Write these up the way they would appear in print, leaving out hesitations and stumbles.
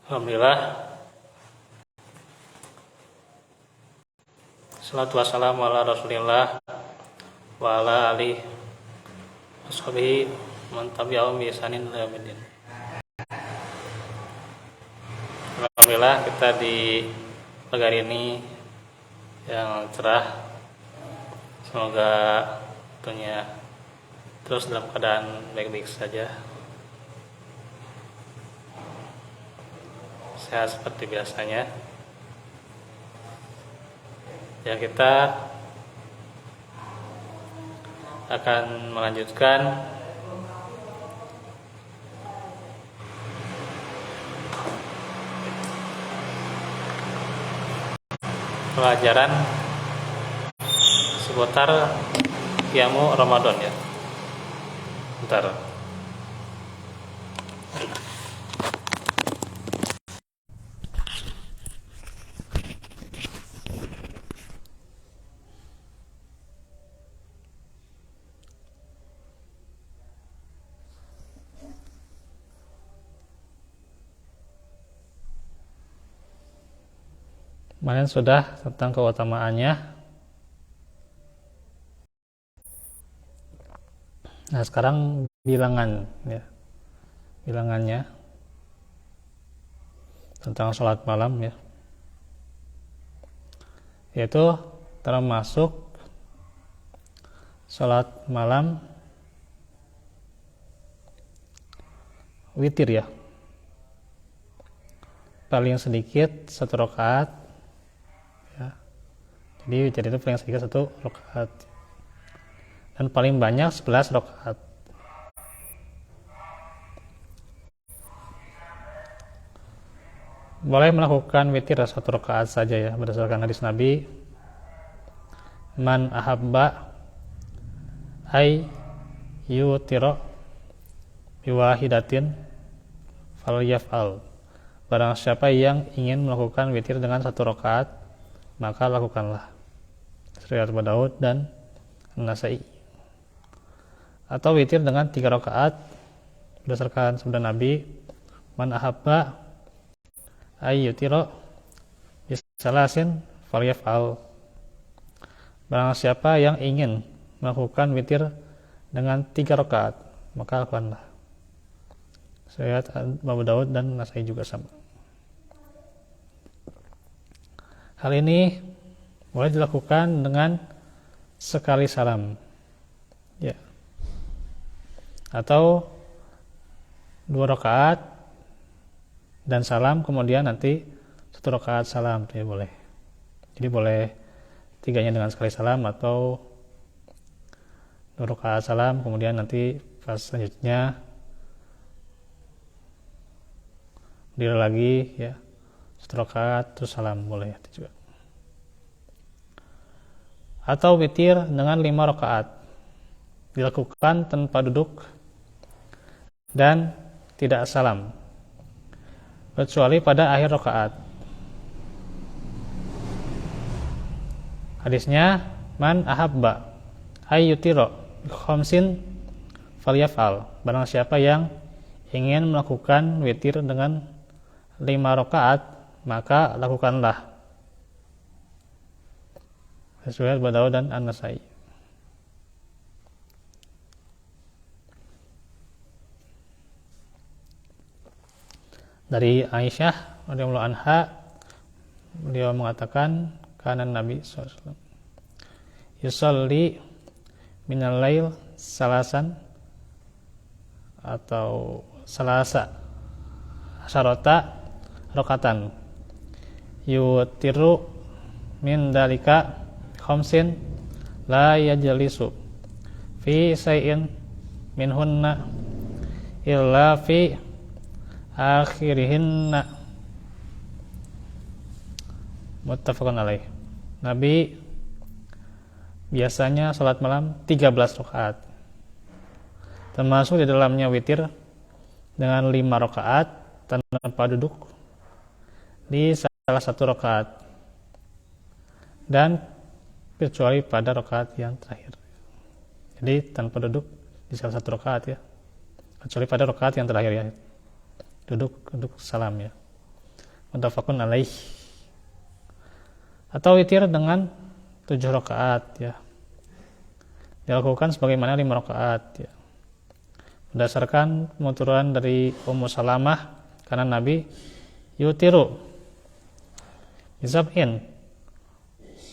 Alhamdulillah. Salatu wassalamu ala Rasulillah wa ala alihi washabihi man tabi'ahum bi ihsanin ila yaumil. Alhamdulillah, kita di pagi hari ini yang cerah. Semoga tentunya terus dalam keadaan baik-baik saja, sehat seperti biasanya. Ya, kita akan melanjutkan pelajaran seputar qiyamu Ramadan ya. Bentar. Kemarin sudah tentang keutamaannya. Nah, sekarang bilangan ya. Bilangannya tentang sholat malam ya. Yaitu termasuk sholat malam witir ya. Paling sedikit 1 rakaat. Jadi witir itu paling sedikit 1 rakaat dan paling banyak 11 rakaat. Boleh melakukan witir 1 rakaat saja ya, berdasarkan hadis Nabi, man ahabba ay yutira biwahidatin falyaf'al. Barang siapa yang ingin melakukan witir dengan 1 rakaat, maka lakukanlah. Riwayat Abu Daud dan An-Nasa'i. Atau witir dengan 3 rakaat berdasarkan sabda Nabi, man ahabba ay yutira bisalasin falyaf'al. Barang siapa yang ingin melakukan witir dengan 3 rakaat, maka lakukanlah. Riwayat Abu Daud dan An-Nasa'i juga sama. Hal ini boleh dilakukan dengan sekali salam ya, atau 2 rakaat dan salam, kemudian nanti 1 rakaat salam ya, boleh. Jadi boleh 3-nya dengan sekali salam, atau 2 rakaat salam, kemudian nanti pas selanjutnya berdiri lagi ya, 1 rakaat terus salam, boleh itu juga. Atau witir dengan 5 rakaat dilakukan tanpa duduk dan tidak salam, kecuali pada akhir rakaat. Hadisnya, man ahabba ay yutira bi khamsin falyaf'al. Barang siapa yang ingin melakukan witir dengan 5 rakaat, maka lakukanlah. Riwayat Abu Daud dan An-Nasa'i. Dari Aisyah radhiyallahu anha, beliau mengatakan, kana Nabi sallallahu alaihi wasallam yusalli minal lail salasan atau salasa syarata rakaatan yutiru min dalika khamsin la yajlisu fi say'in minhunna illa fi akhirihinna. Muttafaqun alaih. Nabi biasanya salat malam 13 rakaat, termasuk di dalamnya witir dengan 5 rakaat tanpa duduk di salah 1 rakaat, dan kecuali pada rakaat yang terakhir. Jadi tanpa duduk di salah 1 rakaat ya, kecuali pada rakaat yang terakhir ya, duduk salam ya. muttafaqun alaih. Atau witir dengan 7 rakaat ya, dilakukan sebagaimana 5 rakaat ya, berdasarkan penuturan dari Ummu Salamah, karena Nabi yutiru bizab'in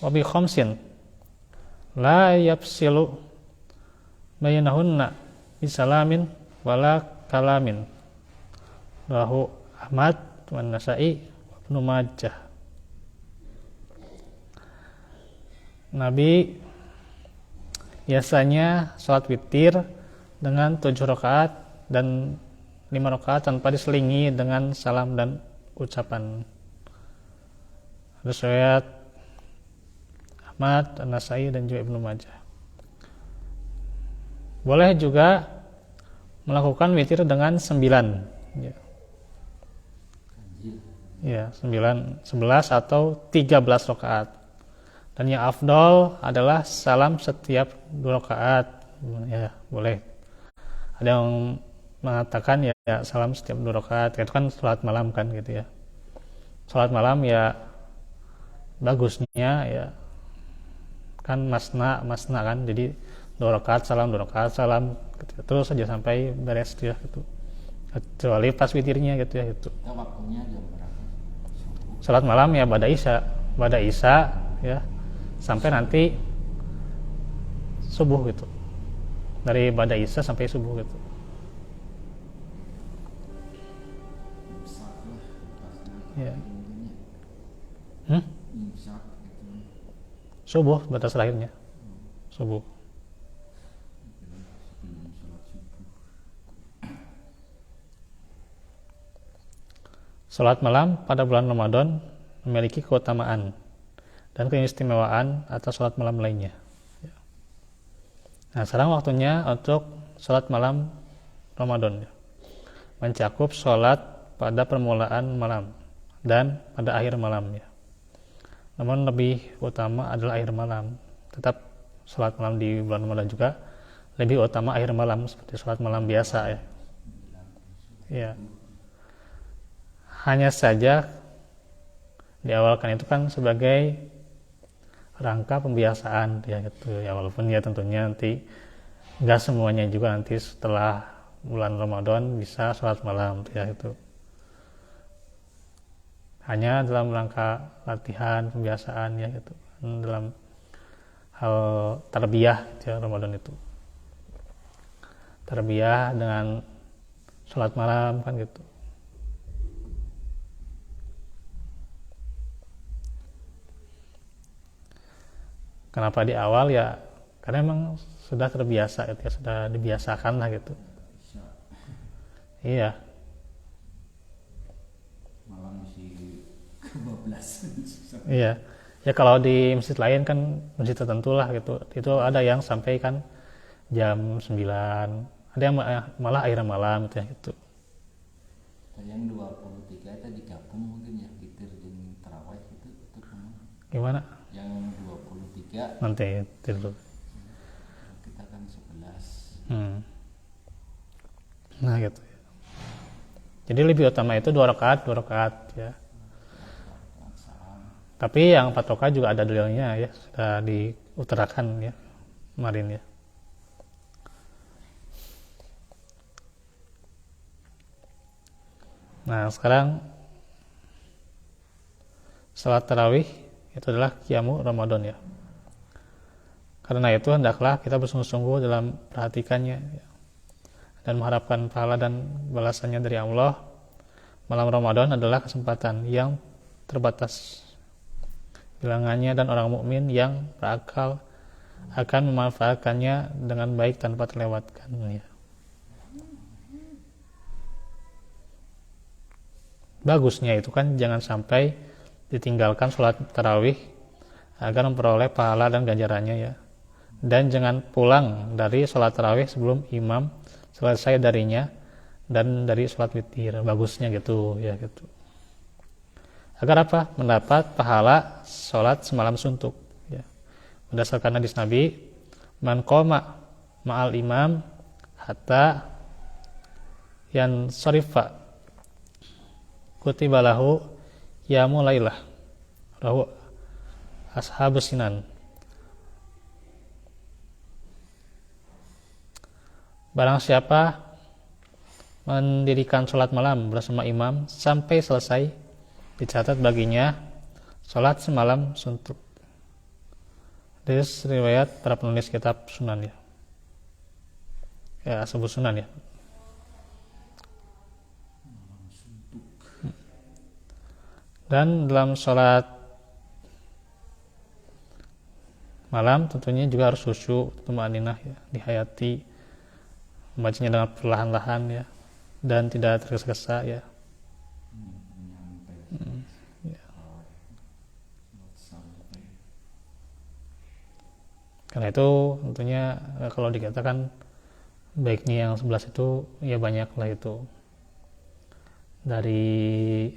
wa bi khamsin la yafsilu bainahunna bisalamin wala kalamin, rawahu Ahmad wa Nasa'i wa Ibnu Majah. Nabi biasanya sholat witir dengan 7 rakaat dan 5 rakaat tanpa diselingi dengan salam dan ucapan. Riwayat Ahmad, An-Nasai dan juga Ibnu Majah. Boleh juga melakukan witir dengan 9 ya, 9, 11 atau 13 rakaat. Dan yang afdol adalah salam setiap 2 rakaat ya, boleh. Ada yang mengatakan ya salam setiap 2 rakaat, itu kan sholat malam kan gitu ya. Sholat malam ya bagusnya ya kan masna kan, jadi 2 rakaat salam, 2 rakaat salam gitu, terus saja sampai beres ya gitu. Kecuali pas witirnya gitu ya gitu. Waktunya jam berapa? Sholat malam ya pada isya ya sampai nanti subuh gitu, dari pada isya sampai subuh gitu. Ya. Subuh batas lahirnya. Subuh. Salat malam pada bulan Ramadan memiliki keutamaan dan keistimewaan atas salat malam lainnya. Nah, sekarang waktunya untuk salat malam Ramadan, mencakup salat pada permulaan malam dan pada akhir malam ya. Namun lebih utama adalah akhir malam. Tetap salat malam di bulan Ramadan juga lebih utama akhir malam seperti salat malam biasa ya. Ya. Hanya saja diawalkan itu kan sebagai rangka pembiasaan ya gitu ya, walaupun ya tentunya nanti nggak semuanya juga nanti setelah bulan Ramadan bisa sholat malam ya itu. Hanya dalam rangka latihan pembiasaan ya gitu, dalam hal tarbiyah ya Ramadan itu. Tarbiyah dengan sholat malam kan gitu. Kenapa di awal ya? Karena emang sudah terbiasa gitu ya, sudah dibiasakan lah gitu. Iya. Malam masih 12. Iya. Ya kalau di masjid lain kan masjid tertentu lah gitu. Itu ada yang sampai kan jam 9. Ada yang malah akhir malam gitu ya gitu. Yang 23 itu digabung mungkin ya, witir dan tarawih itu Gimana? Yang 23 nanti tidur. Kita kan 11. Nah gitu ya. Jadi lebih utama itu 2 rakaat ya. Tapi yang 4 rakaat juga ada dalilnya ya, sudah diutarakan ya kemarin ya. Nah sekarang salat tarawih itu adalah qiyamu Ramadan ya. Karena itu hendaklah kita bersungguh-sungguh dalam perhatikannya ya, dan mengharapkan pahala dan balasannya dari Allah. Malam Ramadan adalah kesempatan yang terbatas bilangannya, dan orang mukmin yang berakal akan memanfaatkannya dengan baik tanpa terlewatkan ya. Bagusnya itu kan jangan sampai ditinggalkan sholat tarawih agar memperoleh pahala dan ganjarannya ya. Dan jangan pulang dari sholat tarawih sebelum imam selesai darinya dan dari sholat witir. Bagusnya gitu ya gitu. Agar apa? Mendapat pahala sholat semalam suntuk ya. Berdasarkan hadis Nabi, man qoma ma'al imam hatta yan sharifa kutiba lahu ya mulailah. Rahu Ashabus Sinan. Barang siapa mendirikan sholat malam bersama imam sampai selesai, dicatat baginya sholat semalam suntuk. Dari riwayat para penulis kitab Sunan ya sebut Sunan ya. Dan dalam sholat malam tentunya juga harus khusyuk, tumaninah ya, dihayati, membacanya dengan perlahan-lahan ya, dan tidak tergesa-gesa ya. Ya. Karena itu tentunya kalau dikatakan baiknya yang 11 itu ya banyaklah itu dari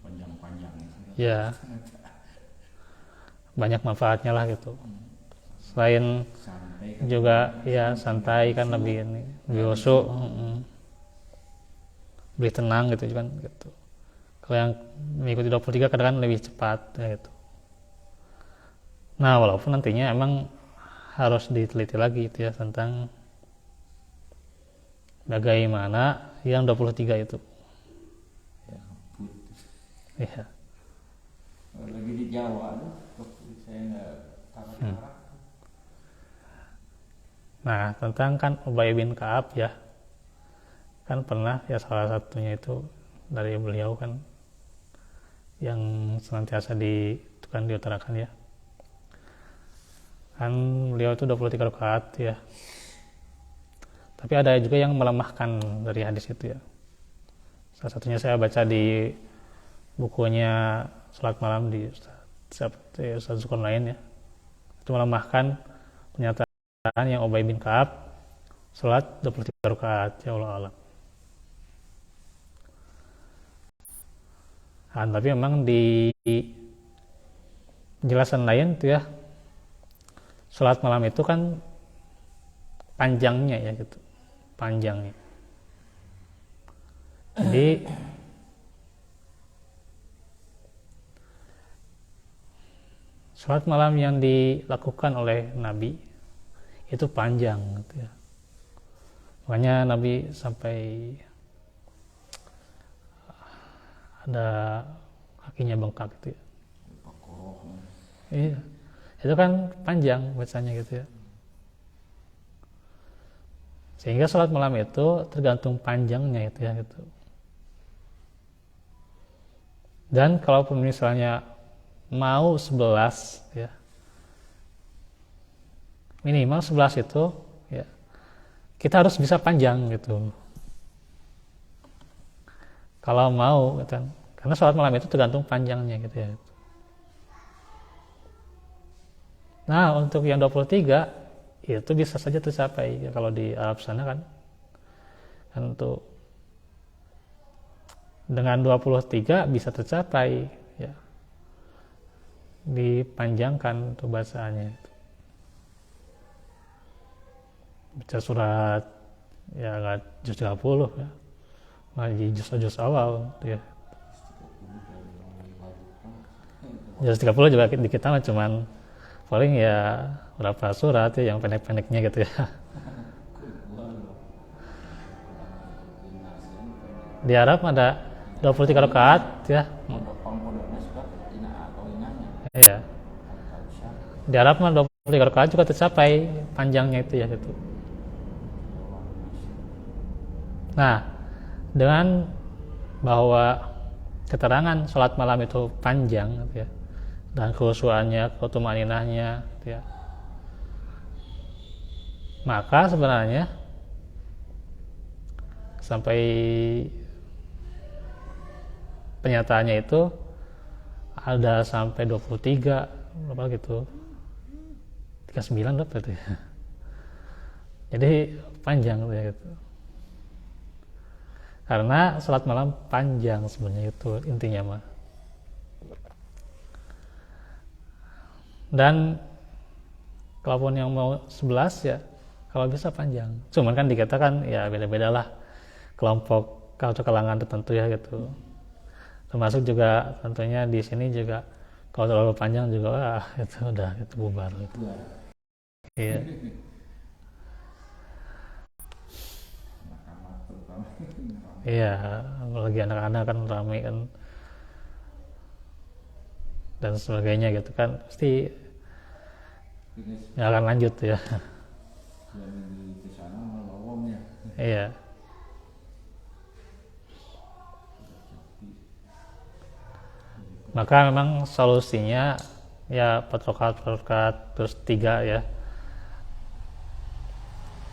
panjang-panjang ya banyak manfaatnya lah gitu. Selain juga ya santai kan lebih khusyuk, lebih tenang gitu kan gitu. Kalau yang mengikuti 23 kadang-kadang lebih cepat ya gitu. Nah, walaupun nantinya emang harus diteliti lagi itu ya tentang bagaimana yang 23 itu. Ya. Lagi di Jawa saya nggak tahu. Nah, tentang kan Ubay bin Ka'ab ya, kan pernah ya salah satunya itu dari beliau kan yang senantiasa diutarakan ya, kan beliau itu 23 rakaat ya, tapi ada juga yang melemahkan dari hadis itu ya. Salah satunya saya baca di bukunya Salat Malam di Ustaz Zukon lain ya, itu melemahkan pernyataan yang Ubay bin Ka'ab salat 23 rakaat ya Allah alam. Tapi memang di penjelasan lain itu ya, salat malam itu kan panjangnya ya gitu, panjangnya. Jadi salat malam yang dilakukan oleh Nabi itu panjang gitu ya. Makanya Nabi sampai ada kakinya bengkak gitu ya. Iya. Itu kan panjang bacanya gitu ya. Sehingga salat malam itu tergantung panjangnya itu ya gitu. Dan kalaupun misalnya mau 11 ya, minimal 11 itu ya, kita harus bisa panjang gitu kalau mau gitu. Karena sholat malam itu tergantung panjangnya gitu ya. Nah, untuk yang 23 itu bisa saja tercapai ya, kalau di Arab sana kan untuk dengan 23 bisa tercapai ya, dipanjangkan untuk bacaannya. Baca surat ya nggak juz 30 ya, ngaji juz awal gitu ya. Juz 30 juga di kita mah cuman paling ya berapa surat ya yang pendek-pendeknya gitu ya. Di Arab ada 23 rakaat ya. Iya. Di Arab mah 23 rakaat juga tercapai panjangnya itu ya gitu. Nah, dengan bahwa keterangan sholat malam itu panjang gitu ya, dan khusyuannya, tumaninahnya gitu ya, maka sebenarnya sampai penyataannya itu ada sampai 23 berapa gitu, 39 dapat ya. Jadi panjang ya gitu. Karena salat malam panjang sebenarnya itu intinya mah. Dan kalaupun yang mau 11 ya kalau bisa panjang. Cuman kan dikatakan ya beda-beda lah kelompok atau kalangan tertentu ya gitu. Termasuk juga tentunya di sini juga kalau terlalu panjang juga wah itu udah itu bubar gitu. Buat Iya, anak-anak terutama ramai. iya, apalagi anak-anak kan rame kan dan sebagainya gitu kan pasti Ini nggak akan lanjut ya. yang di sana malah lowongnya. Iya, maka memang solusinya ya 4 rakaat terus 3 ya.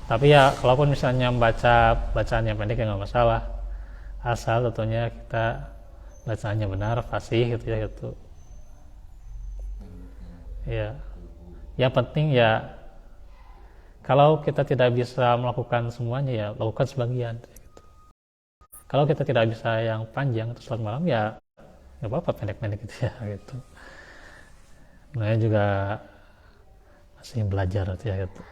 Tapi ya kalaupun misalnya membaca bacaan yang pendek ya nggak masalah, asal tentunya kita bacaannya benar fasih gitu ya gitu. Ya, yang penting ya kalau kita tidak bisa melakukan semuanya ya lakukan sebagian gitu. Kalau kita tidak bisa yang panjang atau sholat malam ya nggak apa-apa pendek-pendek gitu ya gitu. Nah juga masih belajar gitu ya gitu.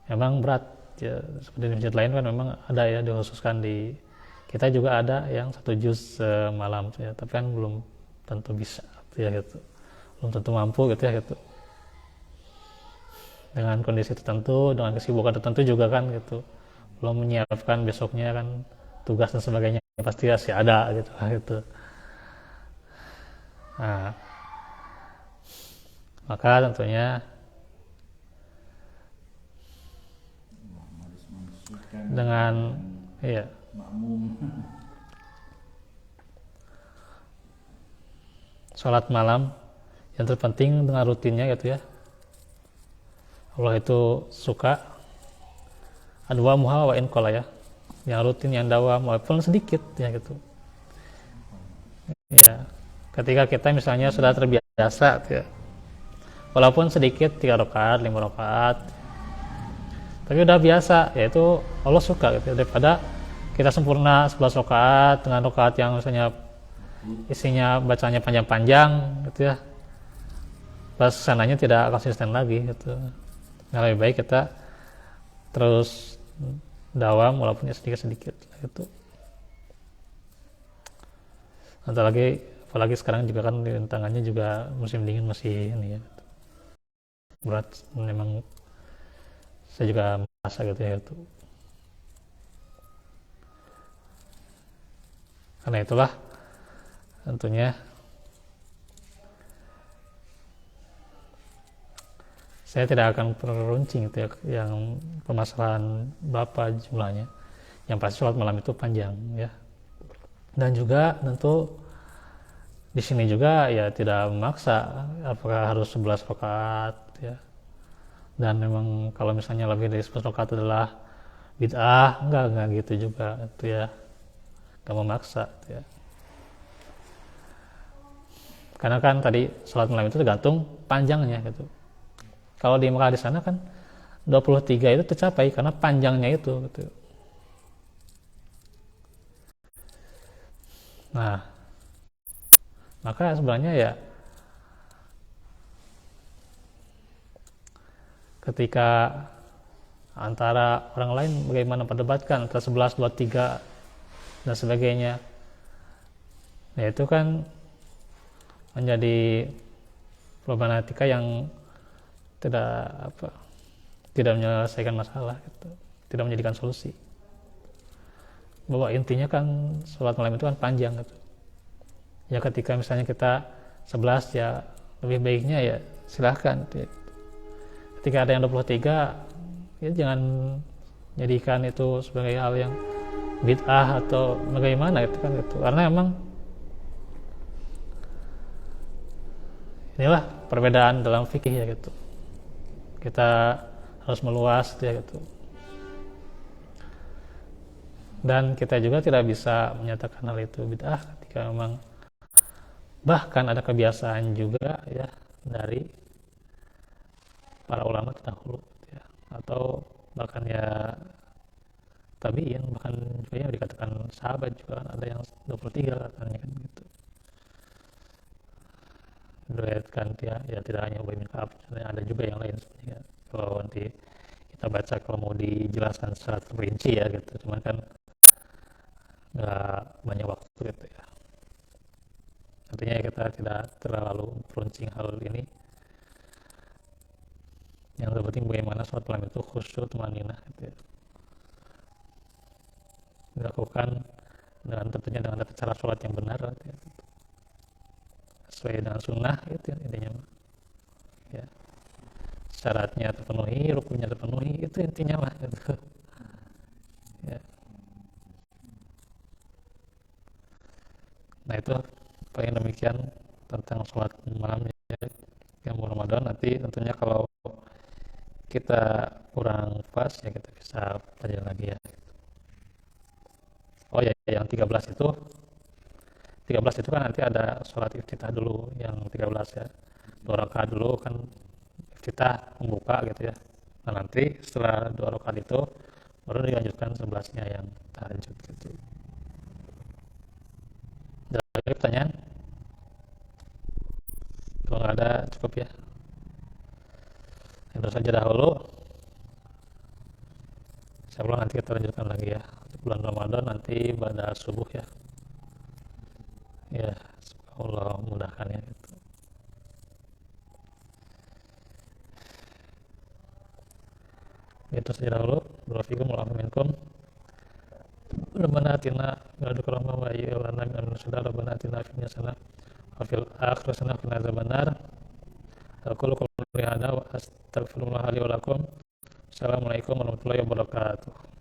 Memang berat ya, seperti di masjid lain kan memang ada ya dikhususkan di kita juga ada yang 1 juz malam ya, tapi kan belum tentu bisa gitu ya gitu, belum tentu mampu gitu ya gitu, dengan kondisi tertentu dengan kesibukan tertentu juga kan gitu, belum menyiapkan besoknya kan tugas dan sebagainya pasti masih ada gitu gitu. Nah maka tentunya Harus menyesuaikan dengan iya makmum. sholat malam yang terpenting dengan rutinnya gitu ya, Allah itu suka adwa muha wa in qala ya, yang rutin yang dawam walaupun sedikit ya gitu ya. Ketika kita misalnya sudah terbiasa gitu ya, walaupun sedikit 3 rakaat 5 rakaat tapi udah biasa ya itu Allah suka gitu ya, daripada kita sempurna 11 rakaat dengan rakaat yang misalnya isinya bacanya panjang-panjang gitu ya, pas sananya tidak konsisten lagi gitu. Nah, lebih baik kita terus dawam walaupun ya sedikit-sedikit gitu. Apalagi sekarang juga kan tangannya juga musim dingin masih ini ya berat, memang saya juga merasa gitu ya itu. Karena itulah tentunya saya tidak akan peruncing gitu ya yang permasalahan berapa jumlahnya, yang pasti sholat malam itu panjang ya. Dan juga tentu di sini juga ya tidak memaksa apakah harus 11 rakaat ya, dan memang kalau misalnya lebih dari 11 rakaat adalah bid'ah, enggak gitu juga itu ya, enggak memaksa gitu ya. Karena kan tadi sholat malam itu tergantung panjangnya gitu. Kalau di Mekah di sana kan 23 itu tercapai karena panjangnya itu gitu. Nah, maka sebenarnya ya ketika antara orang lain bagaimana perdebatkan antara 11, 23 dan sebagainya, ya itu kan menjadi problematika yang tidak menyelesaikan masalah gitu, tidak menjadikan solusi. Bahwa intinya kan sholat malam itu kan panjang gitu. Ya ketika misalnya kita 11 ya lebih baiknya ya silahkan gitu. Ketika ada yang 23 ya jangan jadikan itu sebagai hal yang bid'ah atau bagaimana gitu kan gitu. Karena emang inilah perbedaan dalam fikih ya gitu. Kita harus meluas ya gitu. Dan kita juga tidak bisa menyatakan hal itu bid'ah ketika memang bahkan ada kebiasaan juga ya dari para ulama terdahulu ya, atau bahkan ya tabi'in, bahkan juga yang dikatakan sahabat juga kan ada yang 23 katanya kan gitu. Diriwayatkan ya tidak hanya Ubay bin Ka'ab, ada juga yang lain sebenarnya. Kalau nanti kita baca kalau mau dijelaskan secara terperinci ya gitu, cuman kan nggak banyak waktu gitu ya. Artinya kita tidak terlalu peruncing hal ini. Yang terpenting bagaimana sholat malam itu khusyuk tumaninah gitu ya. Dilakukan dengan tentunya dengan tata cara sholat yang benar gitu ya. Sesuai dengan sunnah itu intinya ya. Syaratnya terpenuhi, rukunnya terpenuhi, itu intinya mah gitu. Ya. Nah itu paling demikian tentang sholat malam ya, yang Ramadan. Nanti tentunya kalau kita kurang pas ya kita bisa pelajari lagi ya. Oh ya, yang 13 itu kan nanti ada sholat iftitah dulu, yang 13 ya, 2 rakaat dulu kan iftitah membuka gitu ya. Nah nanti setelah 2 rakaat itu baru dilanjutkan 11-nya yang tahajud gitu. Ada lagi pertanyaan? Kalau nggak ada cukup ya. Itu saja dahulu. Insyaallah nanti kita lanjutkan lagi ya. Bulan Ramadan nanti pada subuh ya. Ya, Allah mudahkan ya gitu. Itu saja dahulu. Barakallahu wa minkum. Rabbana atina min ladunka rahmah wa hayyi lana min amrina rashada. Rabbana atina fid dunya hasanah wa fil akhirati hasanah wa qina adzabannar. Aqulu qawli hadza wa astaghfirullah li wa